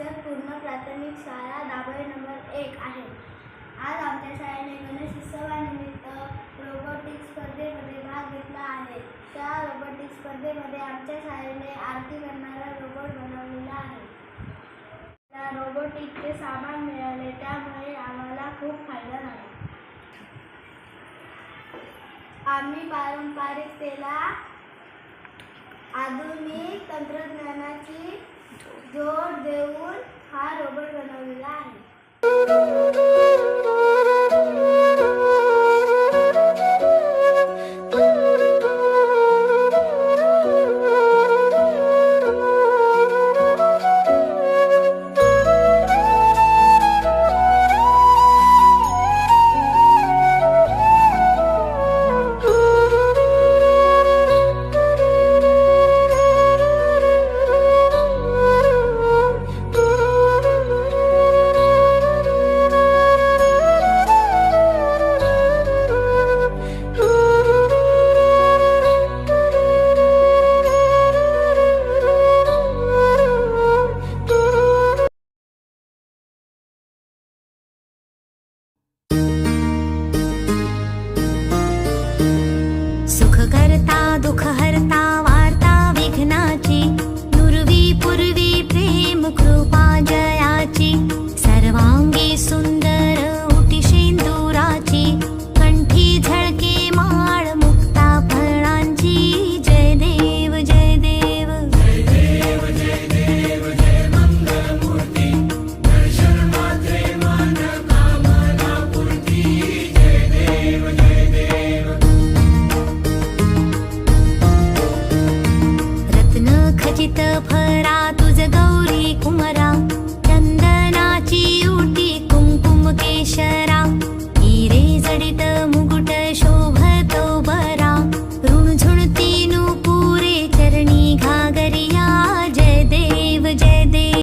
परिषद पूर्ण प्राथमिक शाळा दाभाडे नंबर 1 आहे। आज आमच्या शाळेने गणेशोत्सवानिमित्त रोबोटिक्स स्पर्धेमध्ये भाग घेतला आहे। त्या रोबोटिक्स स्पर्धेमध्ये आमच्या शाळेने आरती करणारा रोबोट बनवलेला आहे। त्या रोबोटिक्सचे सामान मिळाले, त्यामुळे आम्हाला खूप फायदा झाला। आम्ही पारंपरिकतेला आधुनिक तंत्रज्ञानाची जोड देऊन